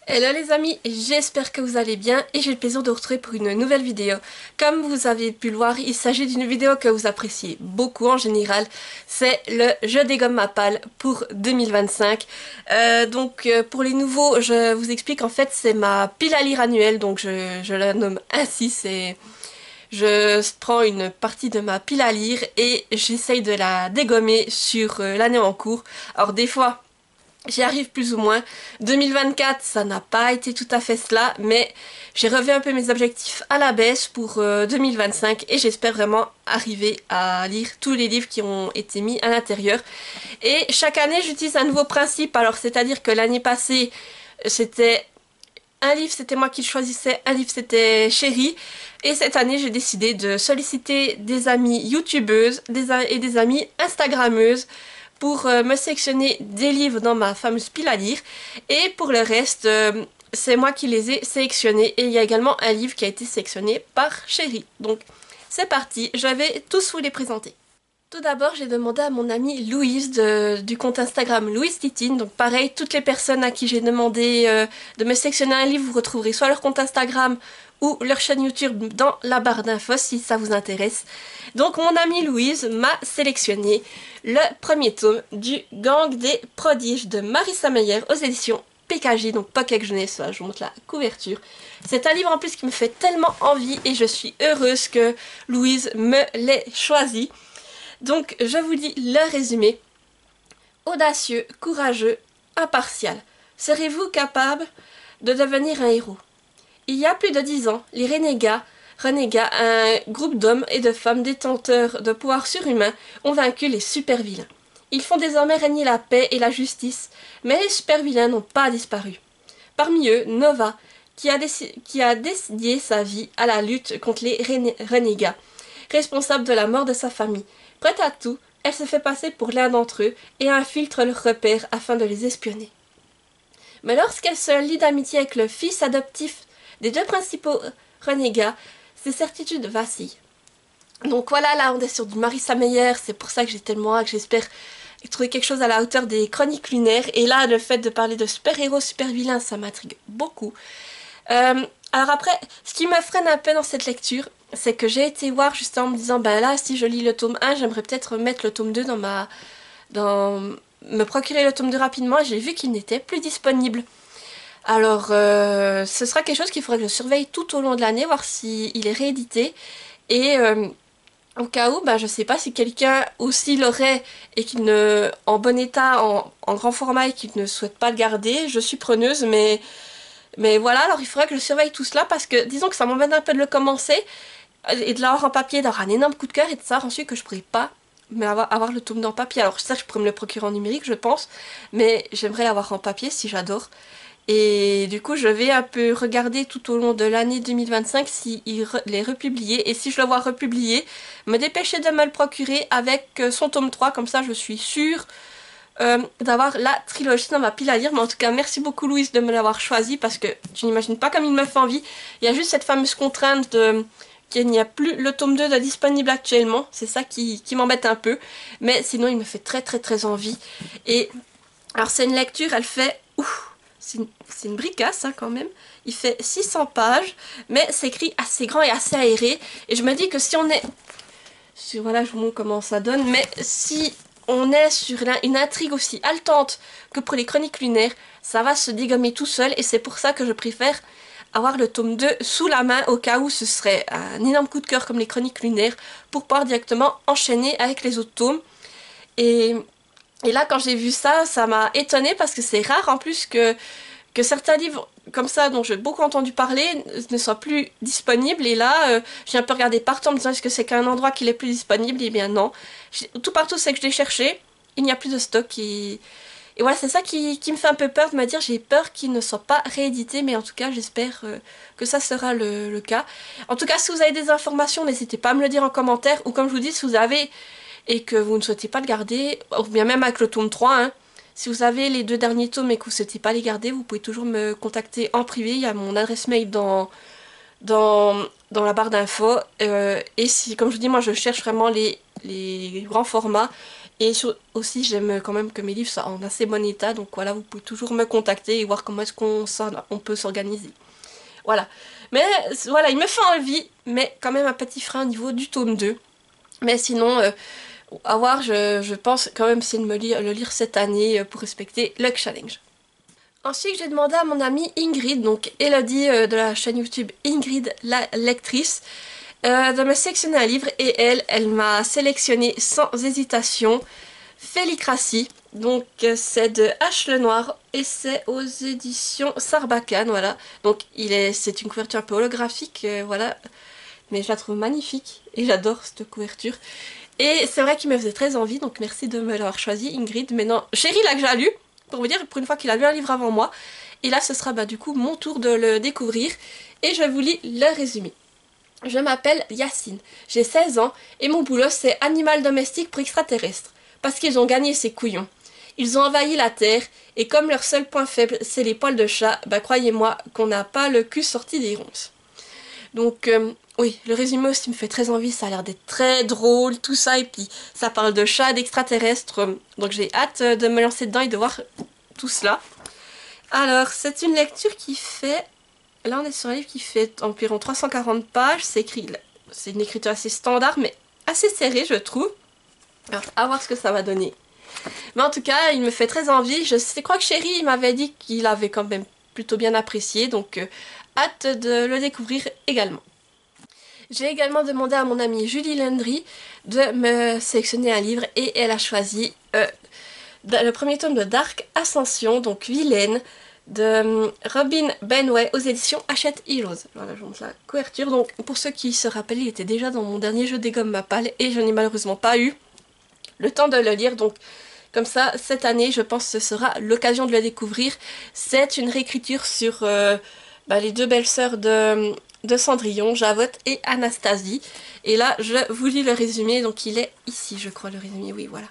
Hello les amis, j'espère que vous allez bien et j'ai le plaisir de vous retrouver pour une nouvelle vidéo. Comme vous avez pu le voir, il s'agit d'une vidéo que vous appréciez beaucoup en général. C'est le Je dégomme ma palle pour 2025. Pour les nouveaux, je vous explique, en fait c'est ma pile à lire annuelle, donc je la nomme ainsi. Je prends une partie de ma pile à lire et j'essaye de la dégommer sur l'année en cours. Alors des fois, j'y arrive plus ou moins. 2024, ça n'a pas été tout à fait cela, mais j'ai revu un peu mes objectifs à la baisse pour 2025 et j'espère vraiment arriver à lire tous les livres qui ont été mis à l'intérieur. Et chaque année, j'utilise un nouveau principe. Alors, c'est-à-dire que l'année passée, c'était un livre, c'était moi qui le choisissais, un livre, c'était Chérie. Et cette année, j'ai décidé de solliciter des amies youtubeuses et des amies instagrammeuses pour me sélectionner des livres dans ma fameuse pile à lire. Et pour le reste, c'est moi qui les ai sélectionnés. Et il y a également un livre qui a été sélectionné par Chérie. Donc c'est parti, je vais tous vous les présenter. Tout d'abord, j'ai demandé à mon amie Louise du compte Instagram Louise Titine. Donc pareil, toutes les personnes à qui j'ai demandé de me sélectionner un livre, vous retrouverez soit leur compte Instagram ou leur chaîne YouTube dans la barre d'infos si ça vous intéresse. Donc mon amie Louise m'a sélectionné le premier tome du Gang des Prodiges de Marissa Meyer aux éditions PKJ, donc Pocket Jeunesse. Je vous montre la couverture. C'est un livre en plus qui me fait tellement envie et je suis heureuse que Louise me l'ait choisi. Donc je vous dis le résumé. Audacieux, courageux, impartial. Serez-vous capable de devenir un héros? Il y a plus de 10 ans, les renégats, un groupe d'hommes et de femmes détenteurs de pouvoirs surhumains, ont vaincu les super-vilains. Ils font désormais régner la paix et la justice, mais les super-vilains n'ont pas disparu. Parmi eux, Nova, qui a dédié sa vie à la lutte contre les renégats, responsable de la mort de sa famille. Prête à tout, elle se fait passer pour l'un d'entre eux et infiltre leurs repères afin de les espionner. Mais lorsqu'elle se lie d'amitié avec le fils adoptif des deux principaux renégats, ses certitudes vacillent. Donc voilà, là on est sur du Marissa Meyer, c'est pour ça que j'ai tellement hâte, que j'espère trouver quelque chose à la hauteur des Chroniques lunaires. Et là, le fait de parler de super-héros, super-vilains, ça m'intrigue beaucoup. Alors après, ce qui me freine un peu dans cette lecture, c'est que j'ai été voir justement en me disant, ben là, si je lis le tome 1, j'aimerais peut-être mettre le tome 2 me procurer le tome 2 rapidement, et j'ai vu qu'il n'était plus disponible. Alors, ce sera quelque chose qu'il faudrait que je surveille tout au long de l'année, voir s'il est réédité. Et au cas où, je sais pas si quelqu'un aussi l'aurait et qu'il ne, en bon état, en grand format et qu'il ne souhaite pas le garder, je suis preneuse, mais voilà, alors il faudrait que je surveille tout cela parce que disons que ça m'embête un peu de le commencer et de l'avoir en papier, d'avoir un énorme coup de cœur et de savoir ensuite que je pourrais pas mais avoir le tome en papier. Alors ça, je pourrais me le procurer en numérique, je pense, mais j'aimerais l'avoir en papier si j'adore. Et du coup, je vais un peu regarder tout au long de l'année 2025 s'il est republié. Et si je le vois republié, me dépêcher de me le procurer avec son tome 3. Comme ça, je suis sûre d'avoir la trilogie dans ma pile à lire. Mais en tout cas, merci beaucoup Louise de me l'avoir choisi parce que tu n'imagines pas comme il me fait envie. Il y a juste cette fameuse contrainte qu'il n'y a plus le tome 2 de disponible actuellement. C'est ça qui m'embête un peu. Mais sinon, il me fait très très très envie. Et alors, c'est une lecture, elle fait... Ouf, c'est une bricasse hein, quand même. Il fait 600 pages, mais c'est écrit assez grand et assez aéré. Et je me dis que si on est... Voilà, je vous montre comment ça donne. Mais si on est sur une intrigue aussi haletante que pour les Chroniques lunaires, ça va se dégommer tout seul. Et c'est pour ça que je préfère avoir le tome 2 sous la main au cas où ce serait un énorme coup de cœur comme les Chroniques lunaires pour pouvoir directement enchaîner avec les autres tomes. Et là, quand j'ai vu ça, ça m'a étonnée parce que c'est rare en plus que certains livres comme ça, dont j'ai beaucoup entendu parler, ne soient plus disponibles. Et là, j'ai un peu regardé partout en me disant est-ce que c'est qu'un endroit qu'il est plus disponible? Eh bien non. Tout partout, c'est que je l'ai cherché, il n'y a plus de stock. Et voilà, c'est ça qui me fait un peu peur de me dire j'ai peur qu'il ne soit pas réédité. Mais en tout cas, j'espère que ça sera le cas. En tout cas, si vous avez des informations, n'hésitez pas à me le dire en commentaire. Ou comme je vous dis, si vous avez... et que vous ne souhaitez pas le garder, ou bien même avec le tome 3, hein, si vous avez les 2 derniers tomes et que vous ne souhaitez pas les garder, vous pouvez toujours me contacter en privé, il y a mon adresse mail dans la barre d'infos. Et si, comme je vous dis, moi je cherche vraiment les grands formats, Et aussi, j'aime quand même que mes livres soient en assez bon état. Donc voilà, vous pouvez toujours me contacter et voir comment est-ce qu'on peut s'organiser. Voilà. Mais voilà, il me fait envie, mais quand même un petit frein au niveau du tome 2. Mais sinon, à voir, je pense quand même essayer de le lire cette année pour respecter le challenge. Ensuite, j'ai demandé à mon amie Ingrid, donc Elodie de la chaîne YouTube Ingrid la lectrice, de me sélectionner un livre et elle m'a sélectionné sans hésitation Félicratie. Donc c'est de H. Lenoir et c'est aux éditions Sarbacane, voilà. Donc c'est une couverture un peu holographique, voilà. Mais je la trouve magnifique et j'adore cette couverture. Et c'est vrai qu'il me faisait très envie, donc merci de me l'avoir choisi Ingrid. Maintenant, Chéri l'a déjà lu, pour vous dire, pour une fois qu'il a lu un livre avant moi. Et là ce sera du coup mon tour de le découvrir et je vous lis le résumé. Je m'appelle Yacine, j'ai 16 ans et mon boulot c'est animal domestique pour extraterrestres. Parce qu'ils ont gagné ces couillons. Ils ont envahi la Terre et comme leur seul point faible c'est les poils de chat, croyez-moi qu'on n'a pas le cul sorti des ronces. Donc oui, le résumé aussi me fait très envie, ça a l'air d'être très drôle, tout ça, et puis ça parle de chats, d'extraterrestres, donc j'ai hâte de me lancer dedans et de voir tout cela. Alors, c'est une lecture qui fait... Là, on est sur un livre qui fait environ 340 pages, c'est une écriture assez standard, mais assez serrée, je trouve. Alors, à voir ce que ça va donner. Mais en tout cas, il me fait très envie. Je crois que Chéri m'avait dit qu'il avait quand même plutôt bien apprécié, donc hâte de le découvrir également. J'ai également demandé à mon amie Julie Landry de me sélectionner un livre et elle a choisi le premier tome de Dark Ascension, donc Vilaine, de Robin Benway aux éditions Hachette Heroes. Voilà, je montre la couverture. Donc pour ceux qui se rappellent, il était déjà dans mon dernier jeu des gommes Mapal et je n'ai malheureusement pas eu le temps de le lire. Donc comme ça, cette année, je pense que ce sera l'occasion de le découvrir. C'est une réécriture sur les deux belles-sœurs de Cendrillon, Javotte et Anastasie. Et là, je vous lis le résumé. Donc il est ici, je crois, le résumé. Oui, voilà.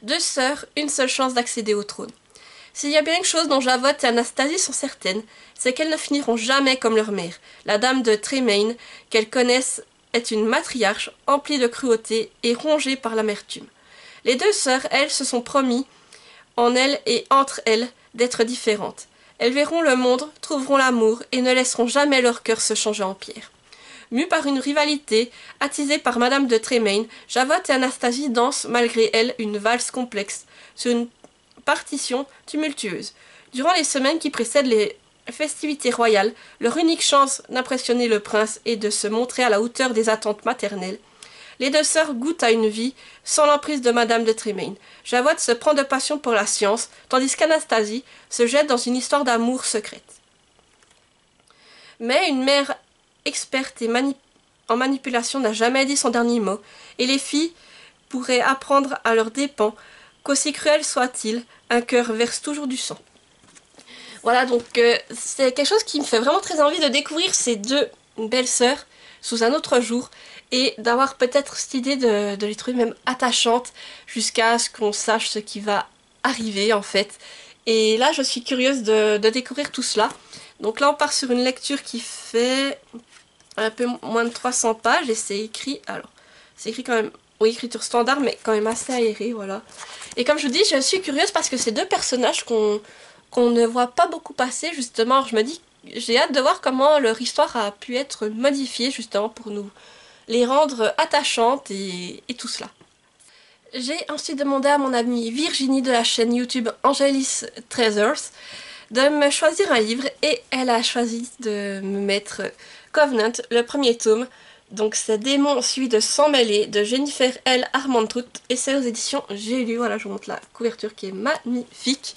Deux sœurs, une seule chance d'accéder au trône. S'il y a bien une chose dont Javotte et Anastasie sont certaines, c'est qu'elles ne finiront jamais comme leur mère. La dame de Tremaine, qu'elles connaissent, est une matriarche emplie de cruauté et rongée par l'amertume. Les deux sœurs, elles, se sont promis, en elles et entre elles, d'être différentes. Elles verront le monde, trouveront l'amour et ne laisseront jamais leur cœur se changer en pierre. Mues par une rivalité, attisée par Madame de Tremaine, Javotte et Anastasie dansent malgré elles une valse complexe, sur une partition tumultueuse. Durant les semaines qui précèdent les festivités royales, leur unique chance d'impressionner le prince est de se montrer à la hauteur des attentes maternelles. Les deux sœurs goûtent à une vie sans l'emprise de Madame de Tremaine. Javotte se prend de passion pour la science, tandis qu'Anastasie se jette dans une histoire d'amour secrète. Mais une mère experte en manipulation n'a jamais dit son dernier mot, et les filles pourraient apprendre à leurs dépens qu'aussi cruel soit-il, un cœur verse toujours du sang. Voilà, donc c'est quelque chose qui me fait vraiment très envie de découvrir ces deux belles sœurs sous un autre jour et d'avoir peut-être cette idée de les trouver même attachantes jusqu'à ce qu'on sache ce qui va arriver en fait. Et là, je suis curieuse de découvrir tout cela. Donc là, on part sur une lecture qui fait un peu moins de 300 pages et c'est écrit, alors, c'est écrit quand même, oui, écriture standard, mais quand même assez aérée, voilà. Et comme je vous dis, je suis curieuse parce que c'est deux personnages qu'on ne voit pas beaucoup passer, justement. Alors, je me dis, j'ai hâte de voir comment leur histoire a pu être modifiée, justement, pour nous les rendre attachantes et tout cela. J'ai ensuite demandé à mon amie Virginie de la chaîne YouTube Angelis Treasures de me choisir un livre et elle a choisi de me mettre Covenant, le premier tome. Donc c'est Démon suivi de Sang mêlé de Jennifer L. Armentrout et c'est aux éditions J'ai lu. Voilà, je vous montre la couverture qui est magnifique.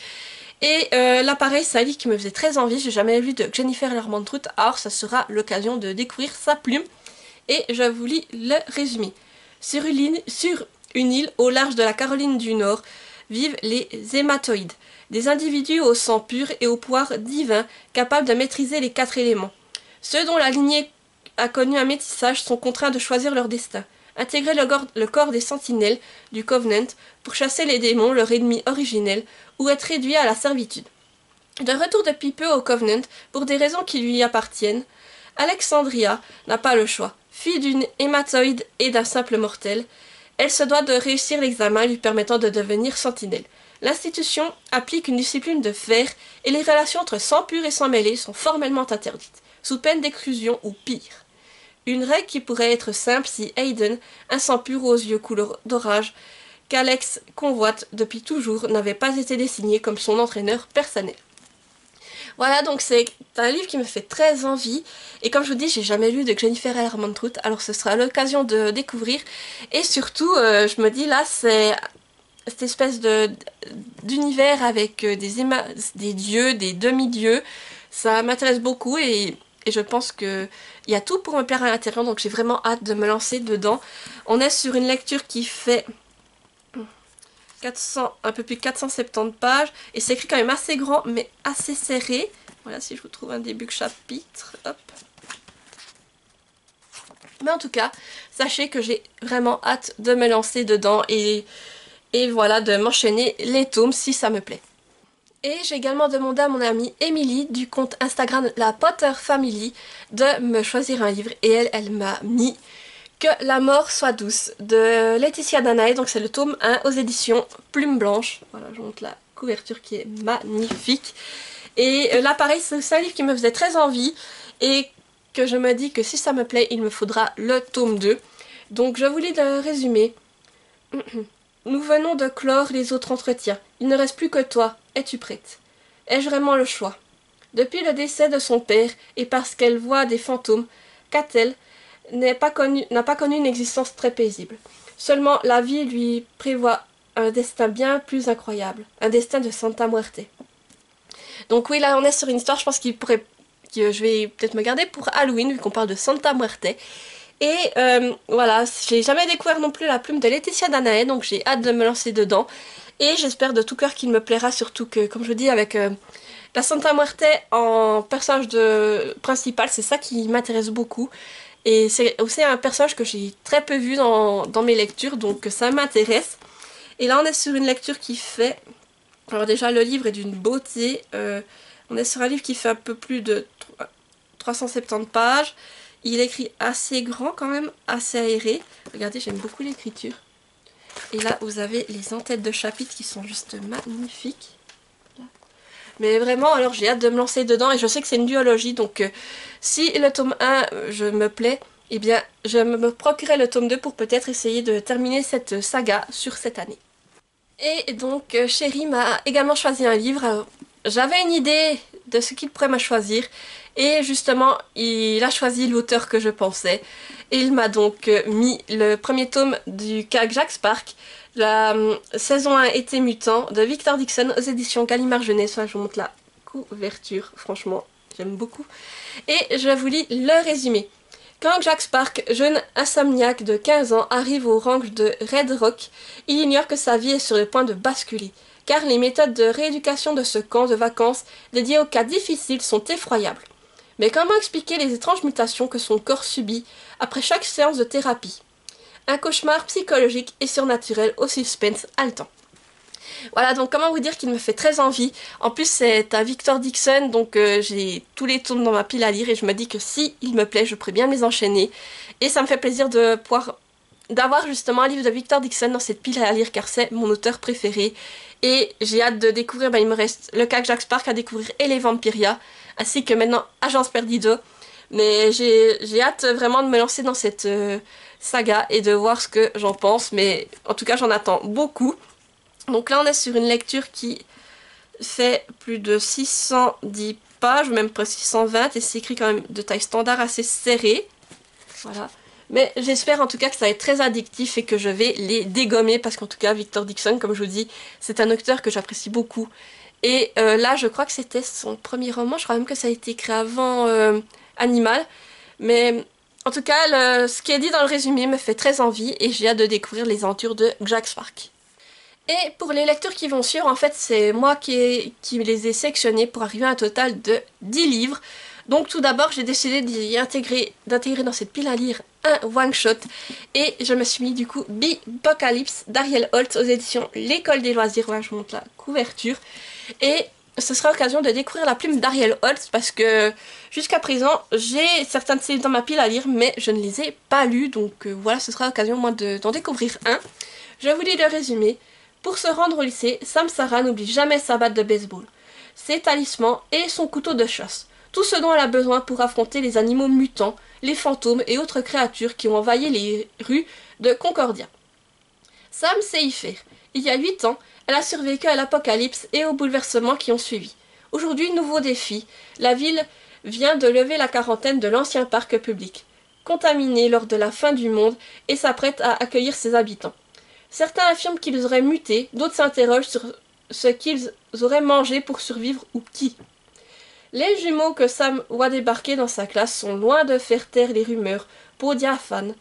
Et là pareil, c'est un livre qui me faisait très envie, j'ai jamais lu de Jennifer L. Armentrout, alors ça sera l'occasion de découvrir sa plume. Et je vous lis le résumé. Sur une île au large de la Caroline du Nord vivent les hématoïdes, des individus au sang pur et au pouvoir divin capables de maîtriser les 4 éléments. Ceux dont la lignée a connu un métissage sont contraints de choisir leur destin. Intégrer le corps des sentinelles du Covenant pour chasser les démons, leur ennemi originel, ou être réduit à la servitude. De retour depuis peu au Covenant, pour des raisons qui lui appartiennent, Alexandria n'a pas le choix. Fille d'une hématoïde et d'un simple mortel, Elle se doit de réussir l'examen lui permettant de devenir sentinelle. L'institution applique une discipline de fer et les relations entre sang pur et sang mêlé sont formellement interdites, sous peine d'exclusion ou pire. Une règle qui pourrait être simple si Hayden, un sang pur aux yeux couleur d'orage, qu'Alex convoite depuis toujours, n'avait pas été désigné comme son entraîneur personnel. Voilà, donc c'est un livre qui me fait très envie, et comme je vous dis, j'ai jamais lu de Jennifer L. Armentrout, alors ce sera l'occasion de découvrir, et surtout, je me dis là, c'est cette espèce d'univers avec des dieux, des demi-dieux, ça m'intéresse beaucoup, et je pense que il y a tout pour me plaire à l'intérieur, donc j'ai vraiment hâte de me lancer dedans. On est sur une lecture qui fait 400, un peu plus de 470 pages, et c'est écrit quand même assez grand, mais assez serré. Voilà, si je vous trouve un début de chapitre, hop. Mais en tout cas, sachez que j'ai vraiment hâte de me lancer dedans, et voilà, de m'enchaîner les tomes si ça me plaît. Et j'ai également demandé à mon amie Emily du compte Instagram La Potter Family de me choisir un livre, et elle m'a mis Que la mort soit douce de Laetitia Danae, donc c'est le tome 1 aux éditions Plume Blanche. Voilà, je vous montre la couverture qui est magnifique. Et là pareil, c'est un livre qui me faisait très envie et que je me dis que si ça me plaît, il me faudra le tome 2. Donc je vous lis le résumé. Nous venons de clore les autres entretiens. Il ne reste plus que toi. Es-tu prête? Ai-je vraiment le choix? Depuis le décès de son père, et parce qu'elle voit des fantômes, Catel n'a pas connu une existence très paisible. Seulement, la vie lui prévoit un destin bien plus incroyable. Un destin de Santa Muerte. Donc oui, là on est sur une histoire, je pense que je vais peut-être me garder pour Halloween, vu qu'on parle de Santa Muerte. Et voilà, j'ai jamais découvert non plus la plume de Laetitia Danae, donc j'ai hâte de me lancer dedans. Et j'espère de tout cœur qu'il me plaira, surtout que, comme je dis, avec la Santa Muerte en personnage principal, c'est ça qui m'intéresse beaucoup. Et c'est aussi un personnage que j'ai très peu vu dans mes lectures, donc ça m'intéresse. Et là on est sur une lecture qui fait... Alors déjà le livre est d'une beauté, on est sur un livre qui fait un peu plus de 370 pages. Il est écrit assez grand quand même, assez aéré. Regardez, j'aime beaucoup l'écriture. Et là, vous avez les en-têtes de chapitres qui sont juste magnifiques. Mais vraiment, alors j'ai hâte de me lancer dedans. Et je sais que c'est une duologie, donc si le tome 1 je me plaît, eh bien, je me procurerai le tome 2 pour peut-être essayer de terminer cette saga sur cette année. Et donc, Chéri m'a également choisi un livre. J'avais une idée de ce qu'il pourrait me choisir. Et justement, il a choisi l'auteur que je pensais. Et il m'a donc mis le premier tome du CAC Jack Spark, la saison 1 Été mutant de Victor Dixon aux éditions Gallimard Jeunesse. Je vous montre la couverture, franchement, j'aime beaucoup. Et je vous lis le résumé. Quand Jack Spark, jeune insomniaque de 15 ans, arrive au ranch de Red Rock, il ignore que sa vie est sur le point de basculer, car les méthodes de rééducation de ce camp de vacances dédié aux cas difficiles sont effroyables. Mais comment expliquer les étranges mutations que son corps subit après chaque séance de thérapie? Un cauchemar psychologique et surnaturel au suspense haletant. Voilà, donc comment vous dire qu'il me fait très envie. En plus c'est un Victor Dixon, donc j'ai tous les tomes dans ma pile à lire et je me dis que si il me plaît, je pourrais bien les enchaîner. Et ça me fait plaisir de pouvoir d'avoir justement un livre de Victor Dixon dans cette pile à lire car c'est mon auteur préféré. Et j'ai hâte de découvrir, il me reste le CAC Jack Spark à découvrir et les Vampiria, ainsi que maintenant Agence Perdido. Mais j'ai hâte vraiment de me lancer dans cette saga et de voir ce que j'en pense. Mais en tout cas j'en attends beaucoup. Donc là on est sur une lecture qui fait plus de 610 pages, même presque 620, et c'est écrit quand même de taille standard assez serré. Voilà. Mais j'espère en tout cas que ça va être très addictif et que je vais les dégommer parce qu'en tout cas Victor Dixon, comme je vous dis, c'est un auteur que j'apprécie beaucoup. Et là je crois que c'était son premier roman, je crois même que ça a été écrit avant Animal. Mais en tout cas ce qui est dit dans le résumé me fait très envie et j'ai hâte de découvrir les aventures de Jack Spark. Et pour les lectures qui vont suivre, en fait c'est moi qui les ai sélectionnés pour arriver à un total de 10 livres. Donc tout d'abord j'ai décidé d'intégrer dans cette pile à lire un one shot et je me suis mis du coup Bipocalypse d'Ariel Holt aux éditions L'École des loisirs. Voilà, je vous montre la couverture. Et ce sera l'occasion de découvrir la plume d'Ariel Holst parce que jusqu'à présent, j'ai certains de ces livres dans ma pile à lire, mais je ne les ai pas lus, donc voilà, ce sera l'occasion moi d'en découvrir un. Je vous lis le résumé. Pour se rendre au lycée, Samsara n'oublie jamais sa batte de baseball, ses talismans et son couteau de chasse. Tout ce dont elle a besoin pour affronter les animaux mutants, les fantômes et autres créatures qui ont envahi les rues de Concordia. Sam sait y faire. Il y a 8 ans, elle a survécu à l'apocalypse et aux bouleversements qui ont suivi. Aujourd'hui, nouveau défi. La ville vient de lever la quarantaine de l'ancien parc public, contaminé lors de la fin du monde, et s'apprête à accueillir ses habitants. Certains affirment qu'ils auraient muté, d'autres s'interrogent sur ce qu'ils auraient mangé pour survivre ou qui. Les jumeaux que Sam voit débarquer dans sa classe sont loin de faire taire les rumeurs, peau diaphane,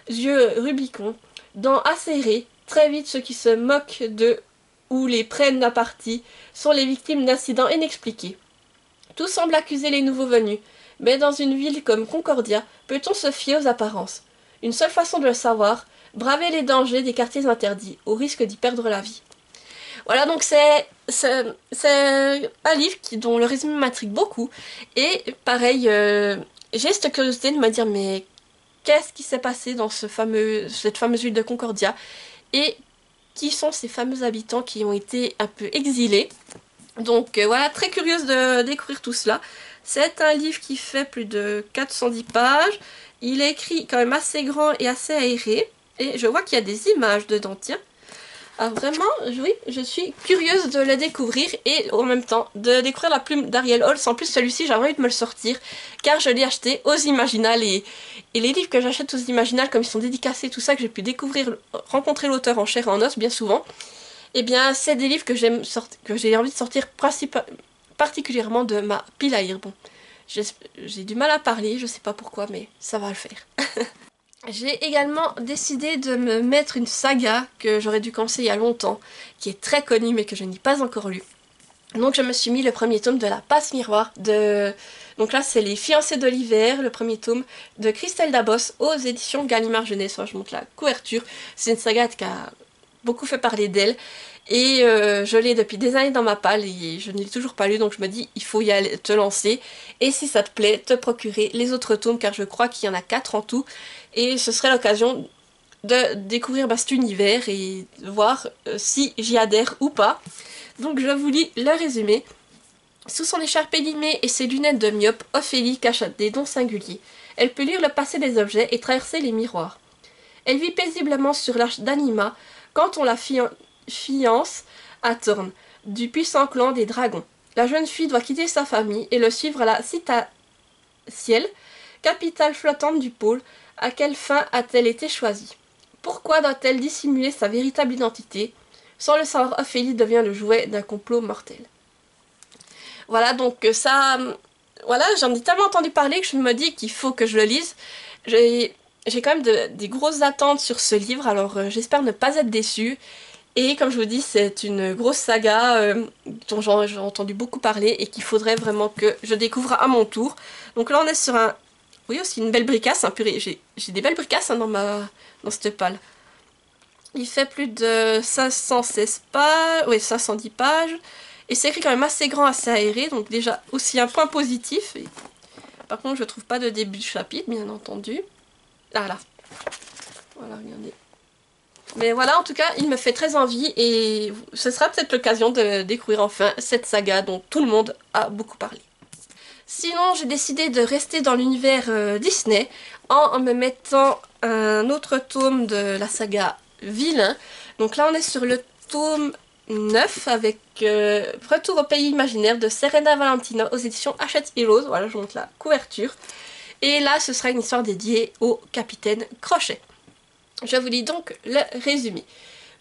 yeux rubicons, dents acérées. Très vite, ceux qui se moquent d'eux ou les prennent à partie sont les victimes d'incidents inexpliqués. Tout semble accuser les nouveaux venus, mais dans une ville comme Concordia, peut-on se fier aux apparences? Une seule façon de le savoir, braver les dangers des quartiers interdits, au risque d'y perdre la vie. Voilà, donc c'est un livre dont le résumé m'intrigue beaucoup, et pareil, j'ai cette curiosité de me dire, mais qu'est-ce qui s'est passé dans cette fameuse ville de Concordia? Et qui sont ces fameux habitants qui ont été un peu exilés. Donc voilà, très curieuse de découvrir tout cela. C'est un livre qui fait plus de 410 pages. Il est écrit quand même assez grand et assez aéré. Et je vois qu'il y a des images dedans, tiens. Ah, vraiment, oui, je suis curieuse de le découvrir et en même temps de découvrir la plume d'Ariel Holst. En plus, celui-ci, j'aimerais envie de me le sortir car je l'ai acheté aux Imaginales et les livres que j'achète aux Imaginales, comme ils sont dédicacés, tout ça, que j'ai pu découvrir, rencontrer l'auteur en chair et en os bien souvent, eh bien, c'est des livres que j'ai envie de sortir particulièrement de ma pile à lire. Bon, j'ai du mal à parler, je sais pas pourquoi, mais ça va le faire. J'ai également décidé de me mettre une saga que j'aurais dû commencer il y a longtemps, qui est très connue mais que je n'ai pas encore lue. Donc je me suis mis le premier tome de La Passe Miroir de... Donc là c'est Les Fiancés de l'hiver, le premier tome de Christelle Dabos aux éditions Gallimard Jeunesse. Je montre la couverture, c'est une saga qui a beaucoup fait parler d'elle. Et je l'ai depuis des années dans ma palle et je ne l'ai toujours pas lu, donc je me dis il faut y aller, te lancer. Et si ça te plaît, te procurer les autres tomes car je crois qu'il y en a 4 en tout. Et ce serait l'occasion de découvrir cet univers et de voir si j'y adhère ou pas. Donc je vous lis le résumé. Sous son écharpe élimée et ses lunettes de myope, Ophélie cache des dons singuliers. Elle peut lire le passé des objets et traverser les miroirs. Elle vit paisiblement sur l'arche d'Anima quand on la fiance à Thorn, du puissant clan des dragons. La jeune fille doit quitter sa famille et le suivre à la Citatiel, capitale flottante du pôle. À quelle fin a-t-elle été choisie? Pourquoi doit-elle dissimuler sa véritable identité? Sans le savoir, Ophélie devient le jouet d'un complot mortel. Voilà, donc ça... Voilà, j'en ai tellement entendu parler que je me dis qu'il faut que je le lise. J'ai quand même des grosses attentes sur ce livre, alors j'espère ne pas être déçue. Et comme je vous dis, c'est une grosse saga dont j'ai entendu beaucoup parler et qu'il faudrait vraiment que je découvre à mon tour. Donc là on est sur un... Oui, aussi une belle bricasse, hein, purée, j'ai des belles bricasses hein, dans cette palle. Il fait plus de 516 pages, oui 510 pages. Et c'est écrit quand même assez grand, assez aéré, donc déjà aussi un point positif. Et... Par contre je trouve pas de début de chapitre, bien entendu. Ah là. Voilà, regardez. Mais voilà, en tout cas, il me fait très envie et ce sera peut-être l'occasion de découvrir enfin cette saga dont tout le monde a beaucoup parlé. Sinon, j'ai décidé de rester dans l'univers Disney en me mettant un autre tome de la saga Vilain. Donc là, on est sur le tome 9 avec Retour au pays imaginaire de Serena Valentino aux éditions Hachette Heroes. Voilà, je vous montre la couverture. Et là, ce sera une histoire dédiée au capitaine Crochet. Je vous lis donc le résumé.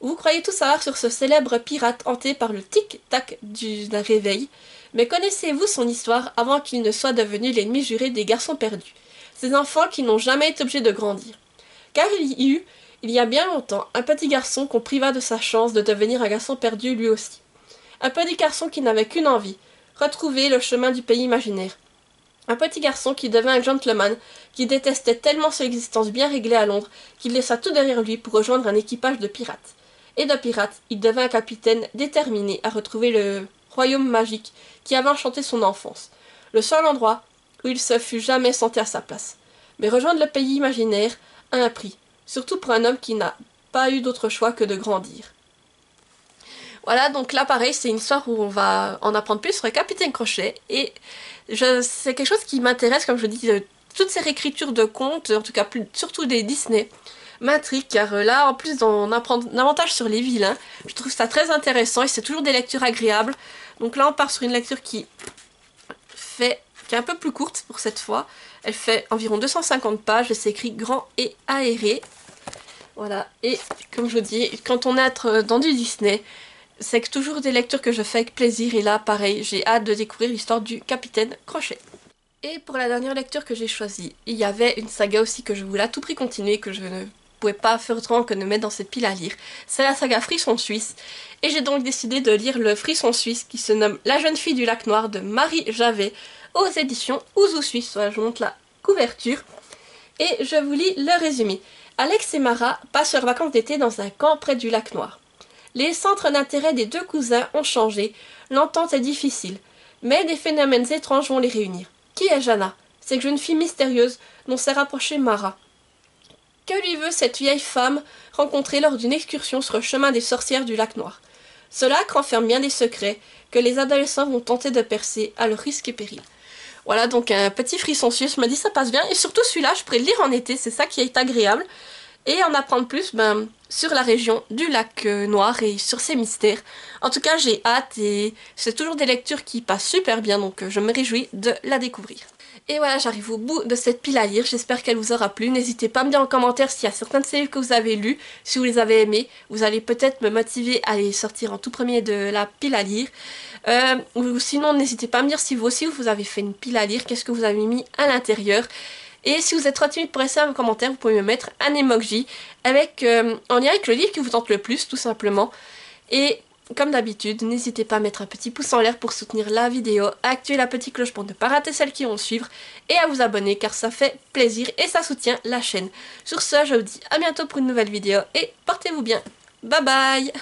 Vous croyez tout savoir sur ce célèbre pirate hanté par le tic-tac d'un réveil, mais connaissez-vous son histoire avant qu'il ne soit devenu l'ennemi juré des garçons perdus, ces enfants qui n'ont jamais été obligés de grandir? Car il y a bien longtemps, un petit garçon qu'on priva de sa chance de devenir un garçon perdu lui aussi. Un petit garçon qui n'avait qu'une envie, retrouver le chemin du pays imaginaire. Un petit garçon qui devint un gentleman, qui détestait tellement son existence bien réglée à Londres, qu'il laissa tout derrière lui pour rejoindre un équipage de pirates. Et de pirate, il devint un capitaine déterminé à retrouver le royaume magique qui avait enchanté son enfance. Le seul endroit où il se fût jamais senti à sa place. Mais rejoindre le pays imaginaire a un prix, surtout pour un homme qui n'a pas eu d'autre choix que de grandir. Voilà, donc là pareil, c'est une histoire où on va en apprendre plus sur le Capitaine Crochet, et c'est quelque chose qui m'intéresse, comme je dis, toutes ces réécritures de contes, en tout cas surtout des Disney, m'intrigue, car là, en plus d'en apprendre davantage sur les vilains, je trouve ça très intéressant, et c'est toujours des lectures agréables. Donc là, on part sur une lecture qui est un peu plus courte pour cette fois. Elle fait environ 250 pages et c'est écrit grand et aéré. Voilà, et comme je vous dis, quand on est dans du Disney, c'est toujours des lectures que je fais avec plaisir, et là, pareil, j'ai hâte de découvrir l'histoire du Capitaine Crochet. Et pour la dernière lecture que j'ai choisie, il y avait une saga aussi que je voulais à tout prix continuer, que je ne pouvais pas faire autrement que de mettre dans cette pile à lire. C'est la saga Frisson Suisse, et j'ai donc décidé de lire le Frisson Suisse qui se nomme La jeune fille du lac noir de Marie Javet aux éditions Ouzou Suisse. Voilà, je vous montre la couverture et je vous lis le résumé. Alex et Mara passent leurs vacances d'été dans un camp près du lac Noir. Les centres d'intérêt des deux cousins ont changé, l'entente est difficile, mais des phénomènes étranges vont les réunir. Qui est Jana, cette jeune fille mystérieuse dont s'est rapprochée Mara? Que lui veut cette vieille femme rencontrée lors d'une excursion sur le chemin des sorcières du lac Noir? Ce lac renferme bien des secrets que les adolescents vont tenter de percer à leur risque et péril. Voilà, donc un petit frisson suisse, m'a dit ça passe bien, et surtout celui-là je pourrais le lire en été, c'est ça qui est agréable, et en apprendre plus sur la région du lac Noir et sur ses mystères. En tout cas j'ai hâte, et c'est toujours des lectures qui passent super bien, donc je me réjouis de la découvrir. Et voilà, j'arrive au bout de cette pile à lire, j'espère qu'elle vous aura plu. N'hésitez pas à me dire en commentaire s'il y a certains de ces livres que vous avez lus, si vous les avez aimés. Vous allez peut-être me motiver à les sortir en tout premier de la pile à lire. Ou sinon, n'hésitez pas à me dire si vous aussi vous avez fait une pile à lire, qu'est-ce que vous avez mis à l'intérieur. Et si vous êtes trop timide pour laisser un commentaire, vous pouvez me mettre un emoji avec, en lien avec le livre qui vous tente le plus, tout simplement. Et comme d'habitude, n'hésitez pas à mettre un petit pouce en l'air pour soutenir la vidéo, à activer la petite cloche pour ne pas rater celles qui vont suivre, et à vous abonner car ça fait plaisir et ça soutient la chaîne. Sur ce, je vous dis à bientôt pour une nouvelle vidéo et portez-vous bien. Bye bye!